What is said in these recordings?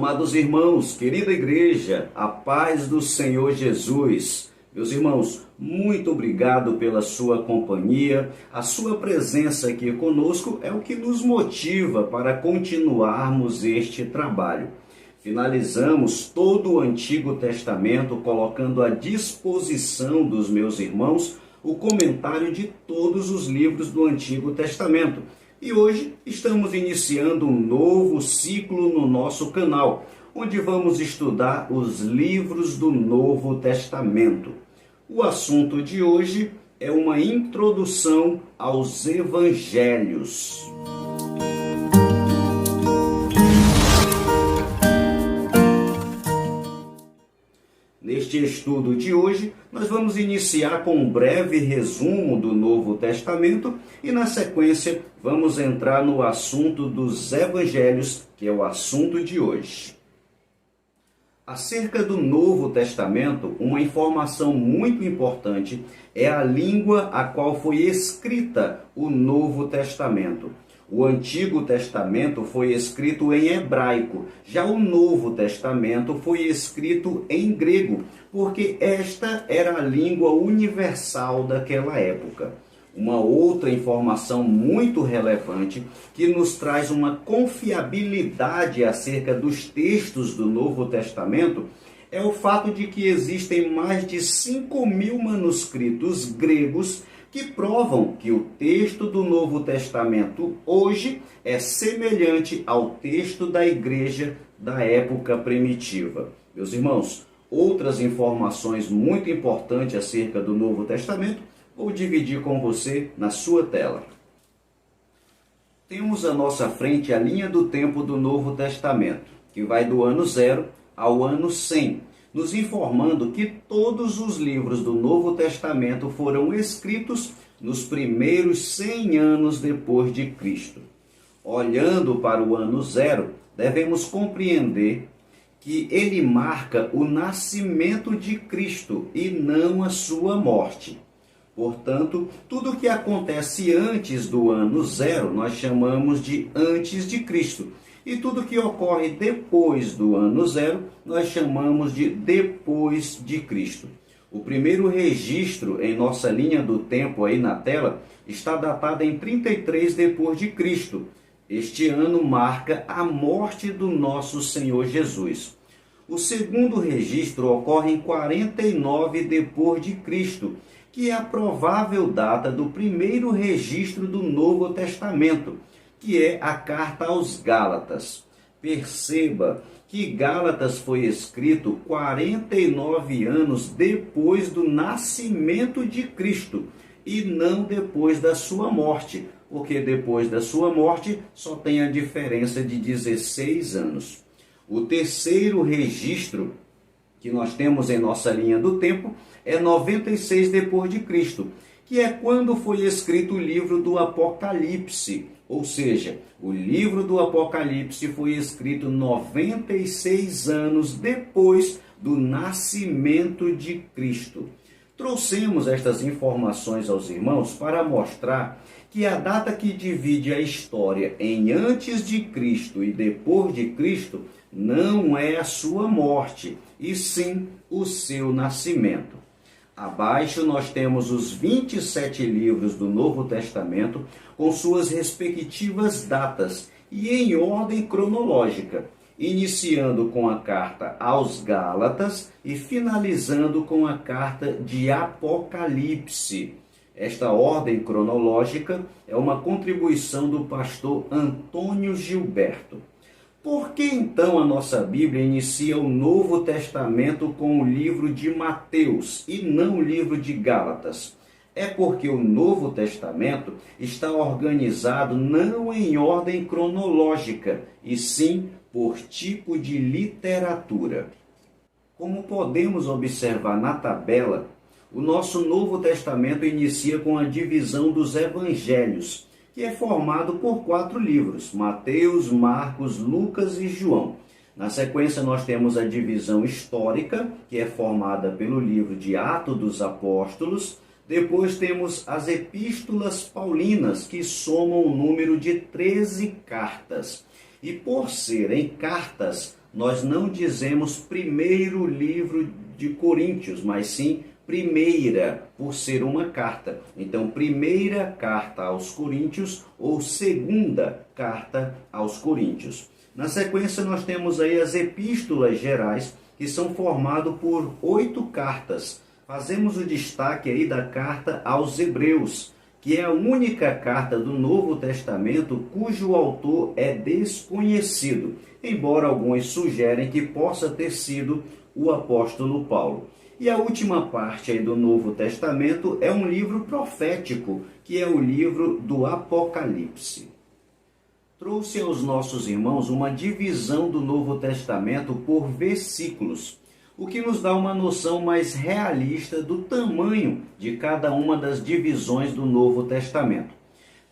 Amados irmãos, querida igreja, a paz do Senhor Jesus. Meus irmãos, muito obrigado pela sua companhia. A sua presença aqui conosco é o que nos motiva para continuarmos este trabalho. Finalizamos todo o Antigo Testamento colocando à disposição dos meus irmãos o comentário de todos os livros do Antigo Testamento. E hoje estamos iniciando um novo ciclo no nosso canal, onde vamos estudar os livros do Novo Testamento. O assunto de hoje é uma introdução aos Evangelhos. Neste estudo de hoje, nós vamos iniciar com um breve resumo do Novo Testamento e, na sequência, vamos entrar no assunto dos Evangelhos, que é o assunto de hoje. Acerca do Novo Testamento, uma informação muito importante é a língua a qual foi escrita o Novo Testamento. O Antigo Testamento foi escrito em hebraico, já o Novo Testamento foi escrito em grego, porque esta era a língua universal daquela época. Uma outra informação muito relevante que nos traz uma confiabilidade acerca dos textos do Novo Testamento é o fato de que existem mais de 5.000 manuscritos gregos que provam que o texto do Novo Testamento hoje é semelhante ao texto da igreja da época primitiva. Meus irmãos, outras informações muito importantes acerca do Novo Testamento vou dividir com você na sua tela. Temos à nossa frente a linha do tempo do Novo Testamento, que vai do ano 0 ao ano 100, nos informando que todos os livros do Novo Testamento foram escritos nos primeiros 100 anos depois de Cristo. Olhando para o ano 0, devemos compreender que ele marca o nascimento de Cristo e não a sua morte. Portanto, tudo o que acontece antes do ano 0 nós chamamos de antes de Cristo. E tudo que ocorre depois do ano 0, nós chamamos de depois de Cristo. O primeiro registro em nossa linha do tempo aí na tela está datado em 33 depois de Cristo. Este ano marca a morte do nosso Senhor Jesus. O segundo registro ocorre em 49 depois de Cristo, que é a provável data do primeiro registro do Novo Testamento, que é a carta aos Gálatas. Perceba que Gálatas foi escrito 49 anos depois do nascimento de Cristo e não depois da sua morte, porque depois da sua morte só tem a diferença de 16 anos. O terceiro registro que nós temos em nossa linha do tempo é 96 depois de Cristo, que é quando foi escrito o livro do Apocalipse. Ou seja, o livro do Apocalipse foi escrito 96 anos depois do nascimento de Cristo. Trouxemos estas informações aos irmãos para mostrar que a data que divide a história em antes de Cristo e depois de Cristo não é a sua morte, e sim o seu nascimento. Abaixo nós temos os 27 livros do Novo Testamento com suas respectivas datas e em ordem cronológica, iniciando com a carta aos Gálatas e finalizando com a carta de Apocalipse. Esta ordem cronológica é uma contribuição do pastor Antônio Gilberto. Por que então a nossa Bíblia inicia o Novo Testamento com o livro de Mateus e não o livro de Gálatas? É porque o Novo Testamento está organizado não em ordem cronológica, e sim por tipo de literatura. Como podemos observar na tabela, o nosso Novo Testamento inicia com a divisão dos Evangelhos, que é formado por 4 livros: Mateus, Marcos, Lucas e João. Na sequência, nós temos a divisão histórica, que é formada pelo livro de Atos dos Apóstolos. Depois temos as epístolas paulinas, que somam o número de 13 cartas. E por serem cartas, nós não dizemos primeiro livro de Coríntios, mas sim primeira, por ser uma carta. Então, primeira carta aos Coríntios ou segunda carta aos Coríntios. Na sequência, nós temos aí as epístolas gerais, que são formadas por 8 cartas. Fazemos o destaque aí da carta aos Hebreus, que é a única carta do Novo Testamento cujo autor é desconhecido, embora alguns sugerem que possa ter sido o apóstolo Paulo. E a última parte aí do Novo Testamento é um livro profético, que é o livro do Apocalipse. Trouxe aos nossos irmãos uma divisão do Novo Testamento por versículos, o que nos dá uma noção mais realista do tamanho de cada uma das divisões do Novo Testamento.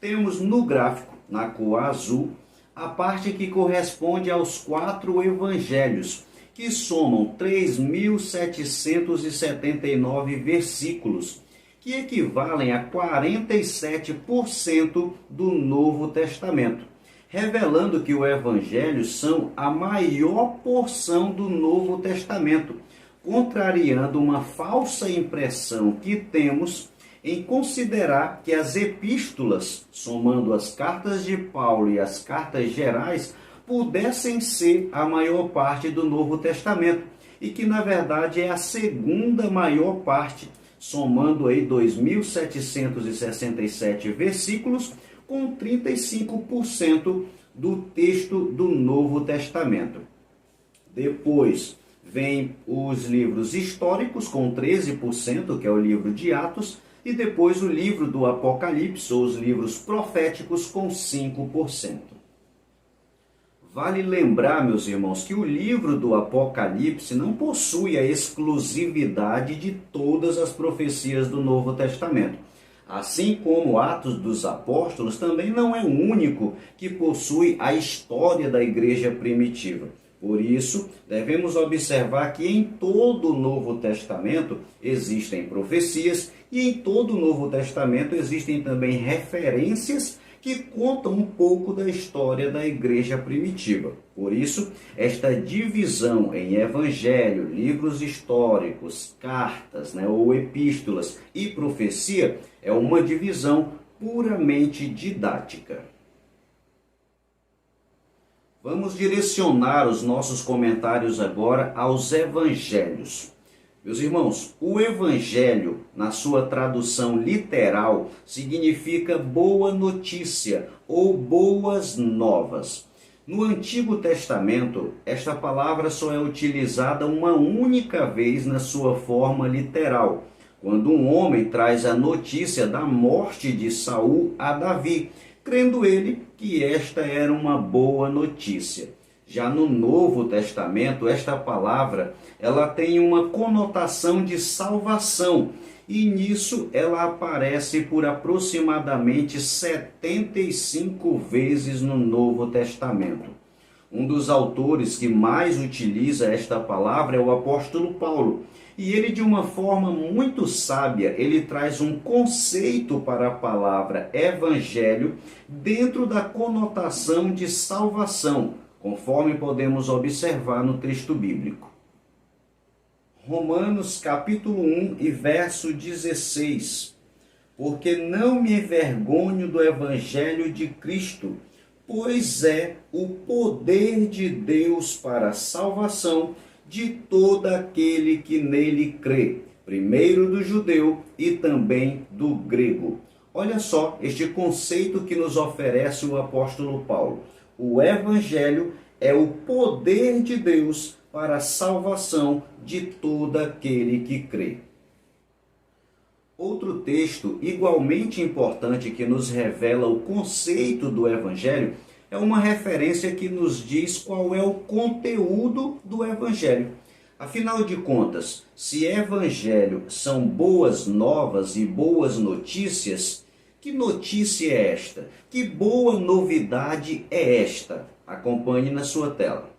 Temos no gráfico, na cor azul, a parte que corresponde aos 4 evangelhos, que somam 3.779 versículos, que equivalem a 47% do Novo Testamento, revelando que os evangelhos são a maior porção do Novo Testamento, contrariando uma falsa impressão que temos em considerar que as epístolas, somando as cartas de Paulo e as cartas gerais, pudessem ser a maior parte do Novo Testamento, e que na verdade é a segunda maior parte, somando aí 2.767 versículos, com 35% do texto do Novo Testamento. Depois vem os livros históricos, com 13%, que é o livro de Atos, e depois o livro do Apocalipse, ou os livros proféticos, com 5%. Vale lembrar, meus irmãos, que o livro do Apocalipse não possui a exclusividade de todas as profecias do Novo Testamento. Assim como Atos dos Apóstolos também não é o único que possui a história da igreja primitiva. Por isso, devemos observar que em todo o Novo Testamento existem profecias e em todo o Novo Testamento existem também referências que contam um pouco da história da igreja primitiva. Por isso, esta divisão em evangelho, livros históricos, cartas, ou epístolas e profecia é uma divisão puramente didática. Vamos direcionar os nossos comentários agora aos evangelhos. Meus irmãos, o evangelho, na sua tradução literal, significa boa notícia ou boas novas. No Antigo Testamento, esta palavra só é utilizada uma única vez na sua forma literal, quando um homem traz a notícia da morte de Saul a Davi, crendo ele que esta era uma boa notícia. Já no Novo Testamento, esta palavra ela tem uma conotação de salvação, e nisso ela aparece por aproximadamente 75 vezes no Novo Testamento. Um dos autores que mais utiliza esta palavra é o apóstolo Paulo, e ele, de uma forma muito sábia, ele traz um conceito para a palavra evangelho dentro da conotação de salvação, conforme podemos observar no texto bíblico. Romanos capítulo 1 e verso 16. Porque não me envergonho do evangelho de Cristo, pois é o poder de Deus para a salvação de todo aquele que nele crê, primeiro do judeu e também do grego. Olha só este conceito que nos oferece o apóstolo Paulo. O evangelho é o poder de Deus para a salvação de todo aquele que crê. Outro texto igualmente importante que nos revela o conceito do evangelho é uma referência que nos diz qual é o conteúdo do evangelho. Afinal de contas, se evangelho são boas novas e boas notícias, que notícia é esta? Que boa novidade é esta? Acompanhe na sua tela.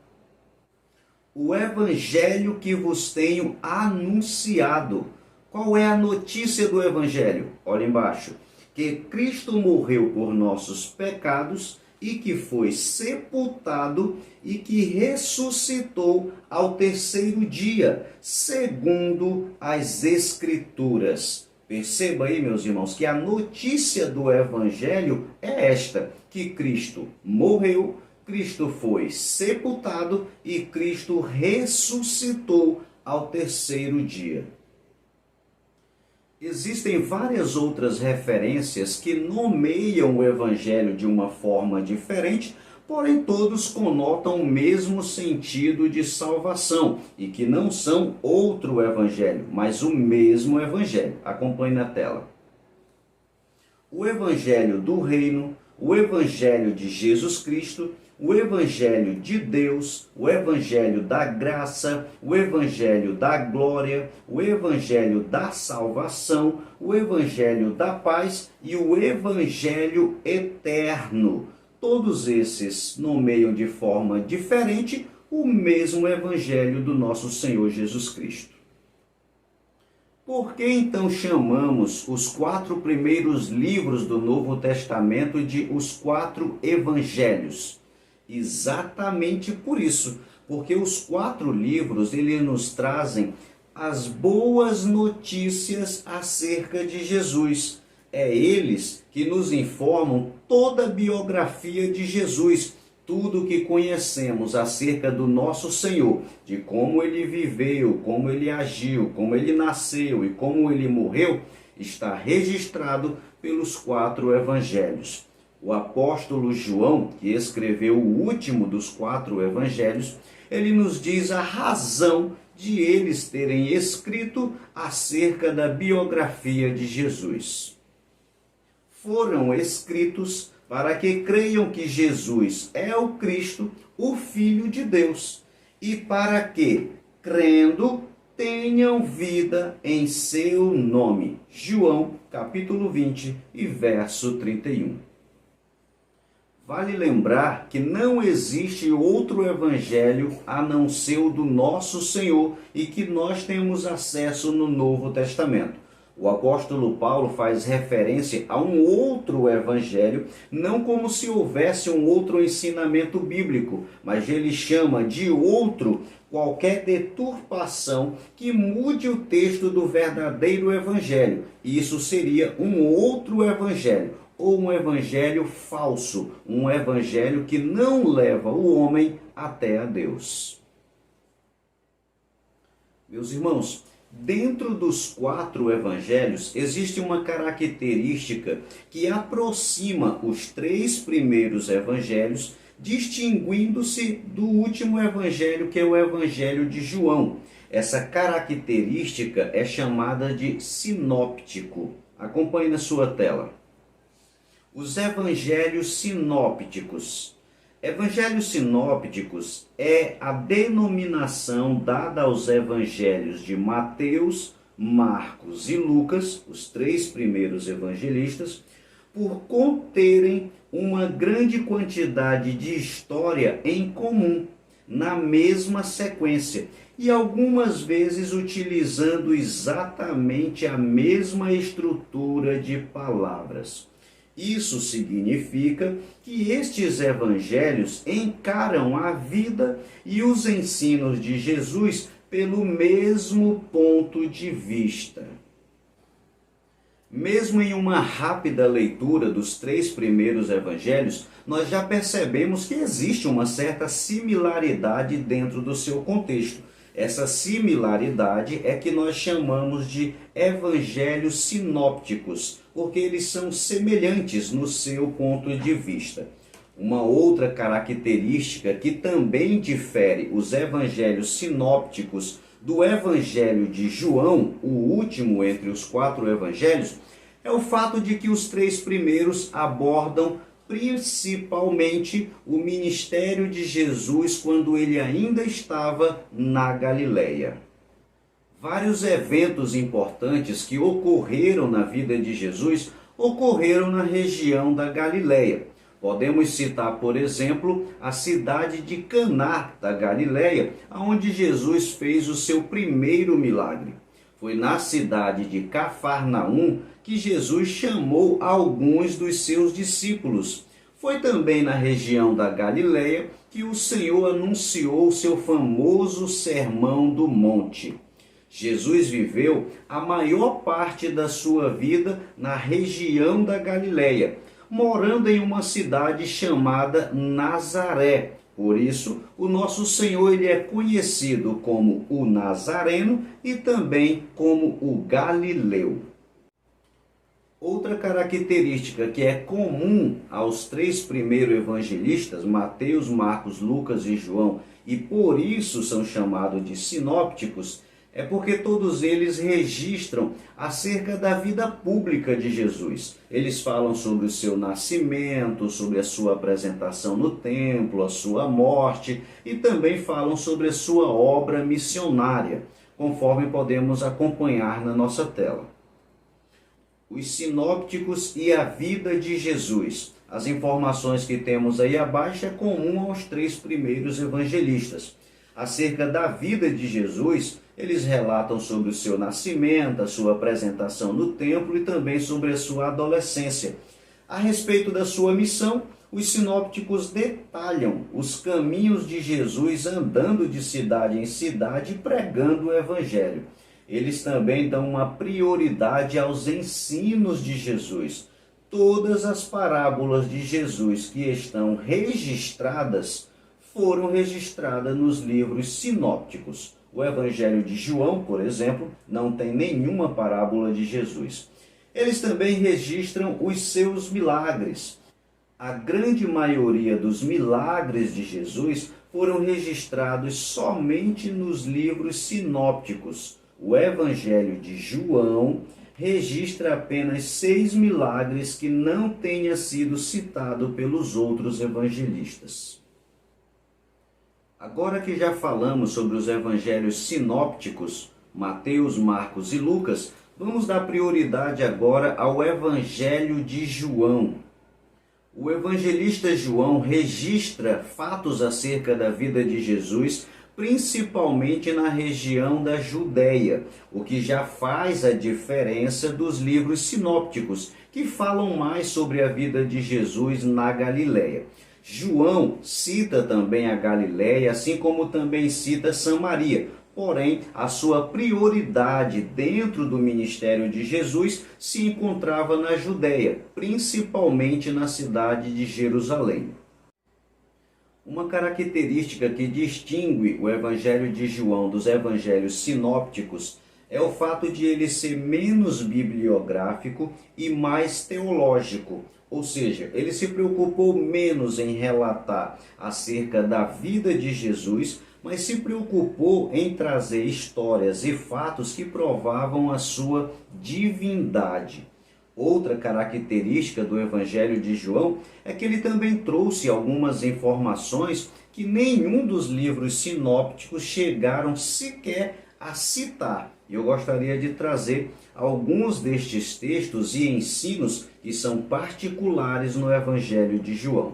O evangelho que vos tenho anunciado. Qual é a notícia do evangelho? Olha embaixo. Que Cristo morreu por nossos pecados, e que foi sepultado e que ressuscitou ao terceiro dia, segundo as Escrituras. Perceba aí, meus irmãos, que a notícia do Evangelho é esta, que Cristo morreu, Cristo foi sepultado e Cristo ressuscitou ao terceiro dia. Existem várias outras referências que nomeiam o Evangelho de uma forma diferente, porém todos conotam o mesmo sentido de salvação e que não são outro Evangelho, mas o mesmo Evangelho. Acompanhe na tela. O Evangelho do Reino, o Evangelho de Jesus Cristo, o Evangelho de Deus, o Evangelho da graça, o Evangelho da glória, o Evangelho da salvação, o Evangelho da paz e o Evangelho eterno. Todos esses nomeiam de forma diferente o mesmo Evangelho do nosso Senhor Jesus Cristo. Por que então chamamos os 4 primeiros livros do Novo Testamento de os 4 Evangelhos? Exatamente por isso, porque os 4 livros eles nos trazem as boas notícias acerca de Jesus. É eles que nos informam toda a biografia de Jesus, tudo o que conhecemos acerca do nosso Senhor, de como ele viveu, como ele agiu, como ele nasceu e como ele morreu, está registrado pelos 4 evangelhos. O apóstolo João, que escreveu o último dos 4 evangelhos, ele nos diz a razão de eles terem escrito acerca da biografia de Jesus. Foram escritos para que creiam que Jesus é o Cristo, o Filho de Deus, e para que, crendo, tenham vida em seu nome. João, capítulo 20 e verso 31. Vale lembrar que não existe outro evangelho a não ser o do nosso Senhor e que nós temos acesso no Novo Testamento. O apóstolo Paulo faz referência a um outro evangelho, não como se houvesse um outro ensinamento bíblico, mas ele chama de outro qualquer deturpação que mude o texto do verdadeiro evangelho. E isso seria um outro evangelho, ou um evangelho falso, um evangelho que não leva o homem até a Deus. Meus irmãos, dentro dos 4 evangelhos, existe uma característica que aproxima os 3 primeiros evangelhos, distinguindo-se do último evangelho, que é o evangelho de João. Essa característica é chamada de sinóptico. Acompanhe na sua tela. Os evangelhos sinópticos. Evangelhos sinópticos é a denominação dada aos evangelhos de Mateus, Marcos e Lucas, os 3 primeiros evangelistas, por conterem uma grande quantidade de história em comum, na mesma sequência, e algumas vezes utilizando exatamente a mesma estrutura de palavras. Isso significa que estes evangelhos encaram a vida e os ensinos de Jesus pelo mesmo ponto de vista. Mesmo em uma rápida leitura dos 3 primeiros evangelhos, nós já percebemos que existe uma certa similaridade dentro do seu contexto. Essa similaridade é que nós chamamos de evangelhos sinópticos, porque eles são semelhantes no seu ponto de vista. Uma outra característica que também difere os evangelhos sinópticos do evangelho de João, o último entre os 4 evangelhos, é o fato de que os 3 primeiros abordam principalmente o ministério de Jesus quando ele ainda estava na Galileia. Vários eventos importantes que ocorreram na vida de Jesus ocorreram na região da Galileia. Podemos citar, por exemplo, a cidade de Caná da Galileia, onde Jesus fez o seu primeiro milagre. Foi na cidade de Cafarnaum que Jesus chamou alguns dos seus discípulos. Foi também na região da Galileia que o Senhor anunciou seu famoso Sermão do Monte. Jesus viveu a maior parte da sua vida na região da Galileia, morando em uma cidade chamada Nazaré. Por isso, o nosso Senhor ele é conhecido como o Nazareno e também como o Galileu. Outra característica que é comum aos três primeiros evangelistas, Mateus, Marcos, Lucas e João, e por isso são chamados de sinópticos, é porque todos eles registram acerca da vida pública de Jesus. Eles falam sobre o seu nascimento, sobre a sua apresentação no templo, a sua morte e também falam sobre a sua obra missionária, conforme podemos acompanhar na nossa tela. Os sinópticos e a vida de Jesus. As informações que temos aí abaixo é comum aos três primeiros evangelistas. Acerca da vida de Jesus, eles relatam sobre o seu nascimento, a sua apresentação no templo e também sobre a sua adolescência. A respeito da sua missão, os sinópticos detalham os caminhos de Jesus andando de cidade em cidade pregando o evangelho. Eles também dão uma prioridade aos ensinos de Jesus. Todas as parábolas de Jesus que estão registradas foram registradas nos livros sinópticos. O Evangelho de João, por exemplo, não tem nenhuma parábola de Jesus. Eles também registram os seus milagres. A grande maioria dos milagres de Jesus foram registrados somente nos livros sinópticos. O Evangelho de João registra apenas 6 milagres que não tenha sido citado pelos outros evangelistas. Agora que já falamos sobre os evangelhos sinópticos, Mateus, Marcos e Lucas, vamos dar prioridade agora ao Evangelho de João. O evangelista João registra fatos acerca da vida de Jesus, principalmente na região da Judéia, o que já faz a diferença dos livros sinópticos, que falam mais sobre a vida de Jesus na Galileia. João cita também a Galileia, assim como também cita Samaria. Porém, a sua prioridade dentro do ministério de Jesus se encontrava na Judéia, principalmente na cidade de Jerusalém. Uma característica que distingue o Evangelho de João dos evangelhos sinópticos é o fato de ele ser menos bibliográfico e mais teológico. Ou seja, ele se preocupou menos em relatar acerca da vida de Jesus, mas se preocupou em trazer histórias e fatos que provavam a sua divindade. Outra característica do Evangelho de João é que ele também trouxe algumas informações que nenhum dos livros sinópticos chegaram sequer a citar. E eu gostaria de trazer alguns destes textos e ensinos que são particulares no Evangelho de João.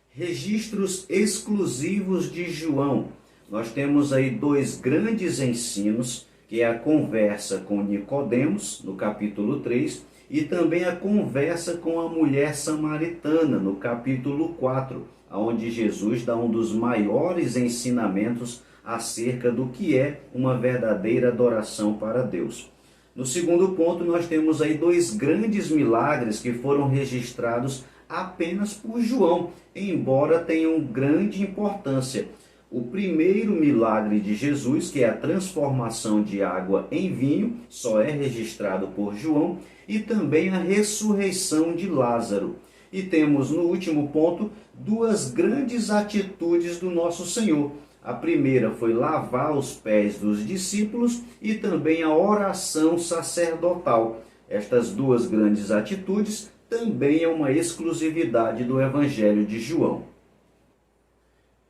Registros exclusivos de João. Nós temos aí 2 grandes ensinos, que é a conversa com Nicodemos, no capítulo 3, e também a conversa com a mulher samaritana, no capítulo 4, onde Jesus dá um dos maiores ensinamentos acerca do que é uma verdadeira adoração para Deus. No segundo ponto, nós temos aí 2 grandes milagres que foram registrados apenas por João, embora tenham grande importância. O primeiro milagre de Jesus, que é a transformação de água em vinho, só é registrado por João, e também a ressurreição de Lázaro. E temos no último ponto 2 grandes atitudes do nosso Senhor. A primeira foi lavar os pés dos discípulos e também a oração sacerdotal. Estas 2 grandes atitudes também é uma exclusividade do Evangelho de João.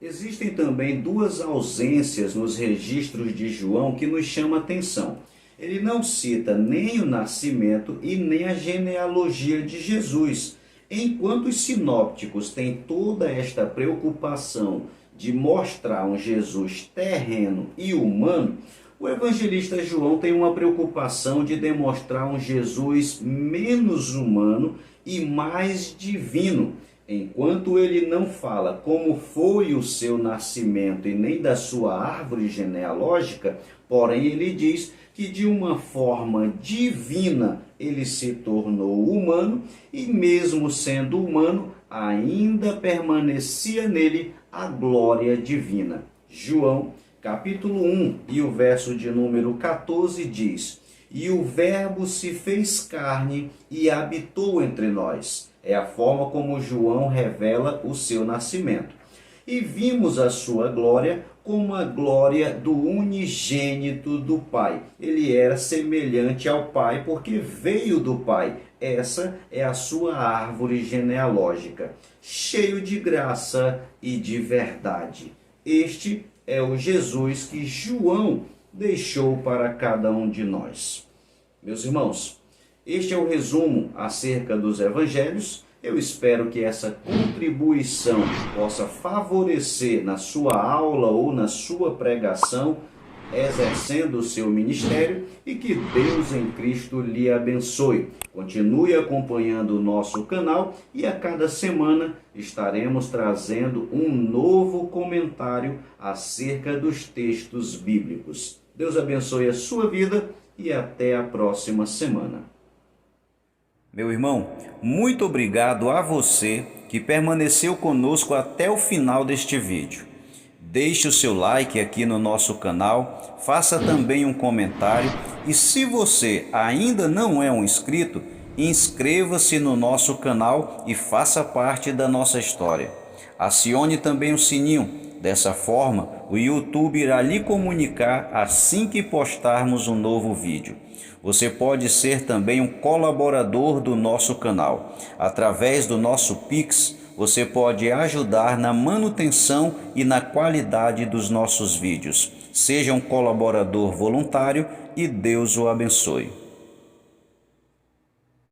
Existem também 2 ausências nos registros de João que nos chamam a atenção. Ele não cita nem o nascimento e nem a genealogia de Jesus. Enquanto os sinópticos têm toda esta preocupação de mostrar um Jesus terreno e humano, o evangelista João tem uma preocupação de demonstrar um Jesus menos humano e mais divino. Enquanto ele não fala como foi o seu nascimento e nem da sua árvore genealógica, porém ele diz que de uma forma divina ele se tornou humano e mesmo sendo humano, ainda permanecia nele a glória divina. João, capítulo 1 e o verso de número 14 diz: "E o Verbo se fez carne e habitou entre nós." É a forma como João revela o seu nascimento. "E vimos a sua glória como a glória do unigênito do Pai." Ele era semelhante ao Pai porque veio do Pai. Essa é a sua árvore genealógica, cheio de graça e de verdade. Este é o Jesus que João deixou para cada um de nós. Meus irmãos, este é o resumo acerca dos evangelhos. Eu espero que essa contribuição possa favorecer na sua aula ou na sua pregação, exercendo o seu ministério, e que Deus em Cristo lhe abençoe. Continue acompanhando o nosso canal e a cada semana estaremos trazendo um novo comentário acerca dos textos bíblicos. Deus abençoe a sua vida e até a próxima semana. Meu irmão, muito obrigado a você que permaneceu conosco até o final deste vídeo. Deixe o seu like aqui no nosso canal, faça também um comentário e se você ainda não é um inscrito, inscreva-se no nosso canal e faça parte da nossa história. Acione também o sininho. Dessa forma, o YouTube irá lhe comunicar assim que postarmos um novo vídeo. Você pode ser também um colaborador do nosso canal. Através do nosso Pix, você pode ajudar na manutenção e na qualidade dos nossos vídeos. Seja um colaborador voluntário e Deus o abençoe.